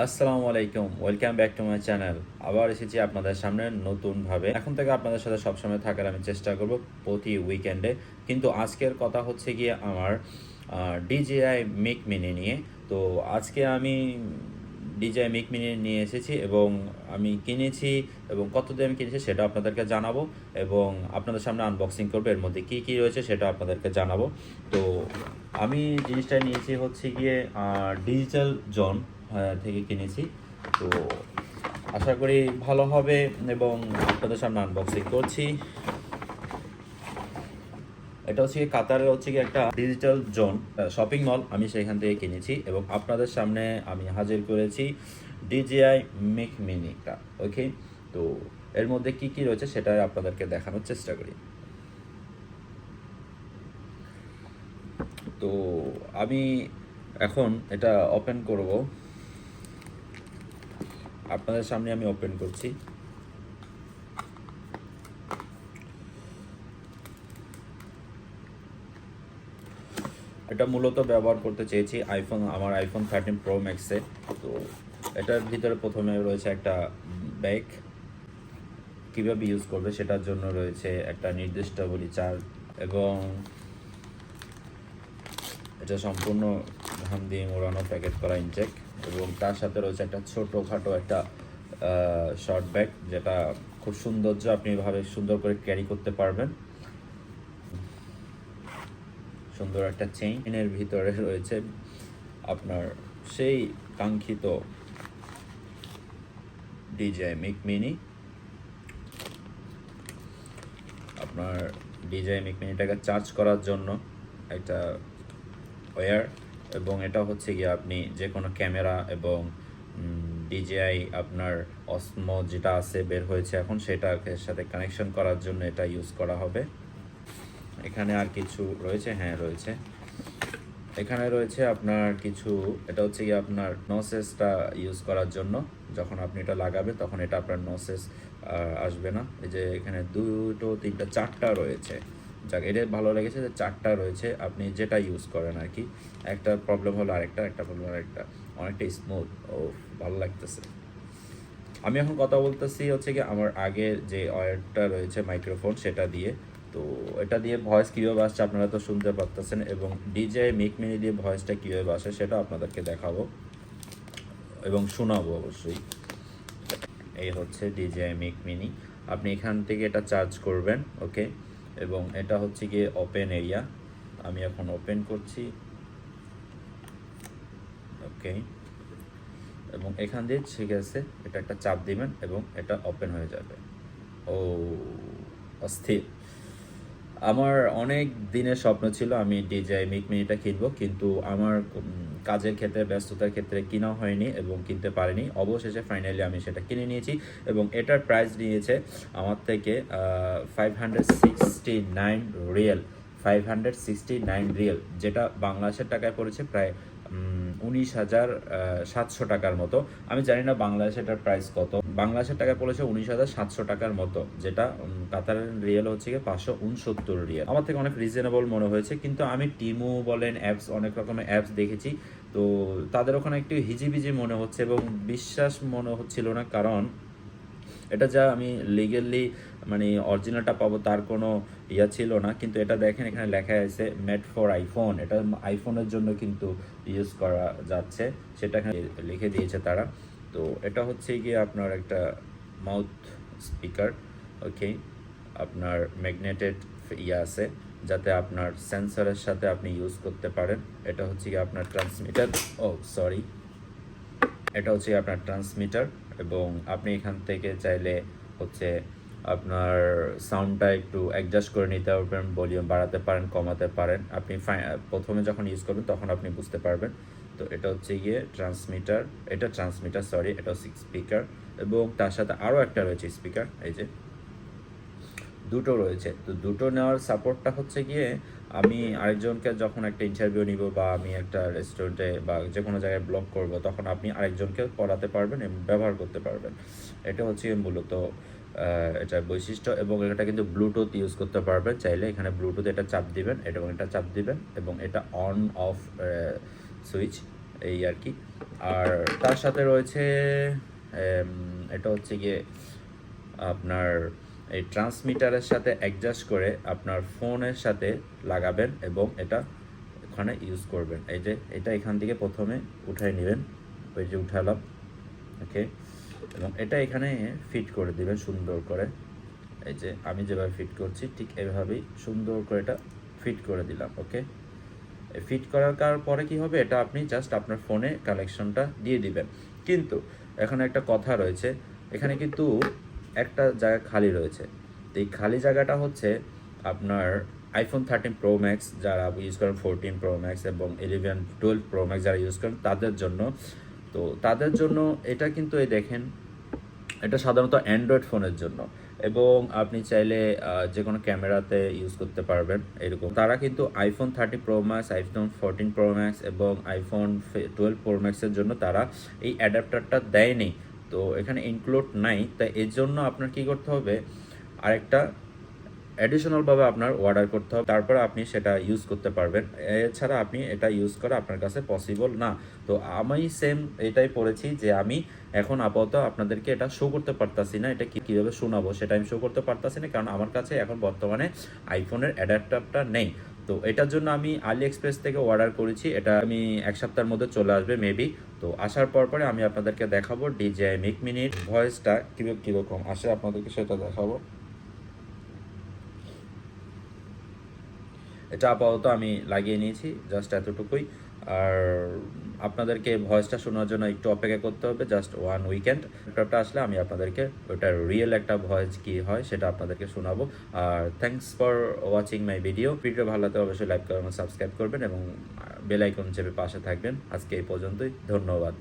আসসালামু আলাইকুম, welcome back to my channel. আবার এসেছি আপনাদের সামনে নতুনভাবে। এখন থেকে আপনাদের সাথে সবসময় থাকার আমি চেষ্টা করব প্রতি উইকেন্ডে। কিন্তু আজকের কথা হচ্ছে গিয়ে আমার DJI মিক মিনি নিয়ে। তো আজকে আমি DJI মিক মিনি নিয়ে এসেছি এবং আমি কিনেছি এবং কত দিয়ে আমি কিনেছি সেটা আপনাদেরকে জানাবো এবং আপনাদের সামনে আনবক্সিং করবো, এর মধ্যে কী কী রয়েছে সেটা আপনাদেরকে জানাবো। তো আমি জিনিসটা নিয়েছি হচ্ছে গিয়ে ডিজিটাল জোন থেকে কিনেছি। তো আশা করি ভালো হবে এবং আপনাদের সামনে আনবক্সিং করছি। এটা হচ্ছে গিয়ে কাতারের হচ্ছে গিয়ে একটা ডিজিটাল জোন শপিং মল, আমি সেখান থেকে কিনেছি এবং আপনাদের সামনে আমি হাজির করেছি DJI মিক মিনিটা। ওকে, তো এর মধ্যে কি কি রয়েছে সেটা আপনাদেরকে দেখানোর চেষ্টা করি। তো আমি এখন এটা ওপেন করব, আপনাদের সামনে আমি ওপেন করছি। এটা মূলত ব্যবহার করতে চেয়েছি আমার আইফোন 13 প্রো ম্যাক্সে। তো এটার ভিতরে প্রথমে রয়েছে একটা ব্যাগ, কীভাবে ইউজ করবে সেটার জন্য রয়েছে একটা নির্দিষ্টবলী চার্জ এবং এটা সম্পূর্ণ ঘাম দিয়ে মোড়ানো প্যাকেট করা ইনটেক এবং তার সাথে রয়েছে একটা ছোটোখাটো একটা শর্ট ব্যাগ, যেটা খুব সৌন্দর্য, আপনি এভাবে সুন্দর করে ক্যারি করতে পারবেন। সুন্দর একটা চেইনের ভিতরে রয়েছে আপনার সেই কাঙ্ক্ষিত DJI মিক মিনি। আপনার DJI মিক মিনিটাকে চার্জ করার জন্য একটা ওয়্যার এবং এটা হচ্ছে গিয়ে আপনি যে কোনো ক্যামেরা এবং DJI আপনার অসমো যেটা আছে বের হয়েছে এখন, সেটাকে সাথে কানেকশন করার জন্য এটা ইউজ করা হবে। এখানে আর কিছু রয়েছে, হ্যাঁ রয়েছে, এখানে রয়েছে আপনার কিছু, এটা হচ্ছে গিয়ে আপনার নসেসটা ইউজ করার জন্য। যখন আপনি এটা লাগাবেন তখন এটা আপনার নসেস আসবে না। এই যে এখানে দুটো তিনটা চারটা রয়েছে, যাক এটা ভালো লেগেছে যে চারটা রয়েছে, আপনি যেটা ইউজ করেন আর কি। একটা প্রবলেম হলো আরেকটা, একটা প্রবলেম আরেকটা, অনেকটা স্মুথ ও ভালো লাগতেছে। আমি এখন কথা বলতেছি হচ্ছে কি আমার আগের যে ওয়্যারটা রয়েছে মাইক্রোফোন সেটা দিয়ে। তো এটা দিয়ে ভয়েস কীভাবে আসছে আপনারা তো শুনতে পারতেছেন এবং DJI মিক মিনি দিয়ে ভয়েসটা কীভাবে আসে সেটা আপনাদেরকে দেখাবো এবং শোনাবো অবশ্যই। এই হচ্ছে DJI মিক মিনি, আপনি এখান থেকে এটা চার্জ করবেন। ওকে, এবং এটা হচ্ছে গিয়ে ওপেন এরিয়া, আমি এখন ওপেন করছি। ওকে, এবং এখান দিয়ে ঠিক আছে, এটা একটা চাপ দিবেন এবং এটা ওপেন হয়ে যাবে। ও অস্থির! আমার অনেক দিনের স্বপ্ন ছিল আমি DJI মিক মিনিটা কিনবো, কিন্তু আমার কাজের ক্ষেত্রে ব্যস্ততার ক্ষেত্রে কিনা হয়নি এবং কিনতে পারিনি। অবশেষে ফাইনালি আমি সেটা কিনে নিয়েছি এবং এটার প্রাইস নিয়েছে আমার থেকে 569 রিয়েল, 569 রিয়েল, যেটা বাংলাদেশের টাকায় পড়েছে প্রায় 19,700 টাকার মতো। আমি জানি না বাংলাদেশে এটার প্রাইস কত, বাংলাদেশের টাকায় পড়েছে 19,700 টাকার মতো, যেটা কাতারের রিয়েল হচ্ছে গিয়ে 569 রিয়েল। আমার থেকে অনেক রিজনেবল মনে হয়েছে, কিন্তু আমি টিমু বলেন অ্যাপস, অনেক রকমের অ্যাপস দেখেছি, তো তাদের ওখানে একটু হিজিবিজি মনে হচ্ছে এবং বিশ্বাস মনে হচ্ছিল না, কারণ এটা যা আমি লিগেলি মানে অরিজিনালটা পাবো তার কোনো ইয়া ছিল না। কিন্তু এটা দেখেন এখানে লেখা আছে মেড ফর আইফোন, এটা আইফোনের জন্য কিন্তু ইউজ করা যাচ্ছে, সেটা এখানে লিখে দিয়েছে তারা। তো এটা হচ্ছে গিয়ে আপনার একটা মাউথ স্পিকার। ওকে, আপনার ম্যাগনেটেড ইয়া আছে যাতে আপনার সেন্সরের সাথে আপনি ইউজ করতে পারেন। এটা হচ্ছে গিয়ে আপনার ট্রান্সমিটার, ও সরি, এটা হচ্ছে আপনার ট্রান্সমিটার এবং আপনি এখান থেকে চাইলে হচ্ছে আপনার সাউন্ডটা একটু অ্যাডজাস্ট করে নিতে পারবেন, ভলিউম বাড়াতে পারেন, কমাতে পারেন। আপনি প্রথমে যখন ইউজ করবেন তখন আপনি বুঝতে পারবেন। তো এটা হচ্ছে গিয়ে ট্রান্সমিটার, এটা ট্রান্সমিটার সরি, এটা স্পিকার এবং তার সাথে আরও একটা রয়েছে স্পিকার, এই যে দুটো রয়েছে। তো দুটো নেওয়ার সাপোর্টটা হচ্ছে গিয়ে আমি আরেকজনকে যখন একটা ইন্টারভিউ নিব বা আমি একটা রেস্টুরেন্টে বা যে কোনো জায়গায় ব্লগ করব, তখন আপনি আরেকজনকে পড়াতে পারবেন এবং ব্যবহার করতে পারবেন। এটা হচ্ছে মূলত এটার বৈশিষ্ট্য এবং এটা কিন্তু ব্লুটুথ ইউজ করতে পারবেন চাইলে। এখানে ব্লুটুথ এটা চাপ দিবেন এবং এটা চাপ দিবেন এবং এটা অন অফ সুইচ, এই আর কি। আর তার সাথে রয়েছে এটা হচ্ছে গিয়ে আপনার এই ট্রান্সমিটারের সাথে অ্যাডজাস্ট করে আপনার ফোনের সাথে লাগাবেন এবং এটা ওখানে ইউজ করবেন। এই যে এটা এখান থেকে প্রথমে উঠাই নেবেন, ওই যে উঠালাম, ওকে, এবং এটা এখানে ফিট করে দিবেন সুন্দর করে। এই যে আমি যেভাবে ফিট করছি ঠিক এভাবেই সুন্দর করে এটা ফিট করে দিলাম, ওকে। ফিট করার পরে কি হবে, এটা আপনি জাস্ট আপনার ফোনে কানেকশনটা দিয়ে দিবেন। কিন্তু এখানে একটা কথা রয়েছে, এখানে কিন্তু একটা জায়গা খালি রয়েছে। তো এই খালি জায়গাটা হচ্ছে আপনার আইফোন 13 প্রো ম্যাক্স যারা ইউজ করেন, 14 প্রো ম্যাক্স এবং 11 12 প্রো ম্যাক্স যারা ইউজ করেন তাদের জন্য। তো তাদের জন্য এটা কিন্তু এই দেখেন, এটা সাধারণত অ্যান্ড্রয়েড ফোনের জন্য, এবং আপনি চাইলে যে কোনো ক্যামেরাতে ইউজ করতে পারবেন এরকম। তারা কিন্তু iPhone 30 pro max, iPhone 14 pro max এবং আইফোন 12 প্রো ম্যাক্সের জন্য তারা এই অ্যাডাপ্টারটা দেয়নি, তো এখানে ইনক্লুড নাই। তাই এর জন্য আপনার কি করতে হবে, আরেকটা অ্যাডিশনালভাবে আপনার অর্ডার করতে হবে, তারপরে আপনি সেটা ইউজ করতে পারবেন। এছাড়া আপনি এটা ইউজ করা আপনার কাছে পসিবল না। তো আমি সেম এটাই পড়েছি যে আমি এখন আপাতত আপনাদেরকে এটা শো করতে পারতাছি না, এটা কীভাবে শোনাবো সেটা আমি শো করতে পারতাছি না, কারণ আমার কাছে এখন বর্তমানে আইফোনের অ্যাডাপ্টারটা নেই। তো এটার জন্য আমি আলি এক্সপ্রেস থেকে অর্ডার করেছি, এটা আমি এক সপ্তাহের মধ্যে চলে আসবে মেবি। তো আসার পরে আমি আপনাদেরকে দেখাবো DJI মিক মিনির ভয়েসটা কীরকম আসে, আপনাদেরকে সেটা দেখাবো। এটা আপাতত আমি লাগিয়ে নিয়েছি, জাস্ট এতটুকুই। আর আপনাদেরকে ভয়েসটা শোনার জন্য একটু অপেক্ষা করতে হবে, জাস্ট 1 উইকেন্ড। ল্যাপটপটা আসলে আমি আপনাদেরকে ওটার রিয়েল একটা ভয়েস কী হয় সেটা আপনাদেরকে শোনাবো। আর thanks for watching my video ভালো লাগলে অবশ্যই লাইক করবেন, সাবস্ক্রাইব করবেন এবং বেল আইকন চেপে পাশে থাকবেন। আজকে এই পর্যন্তই, ধন্যবাদ।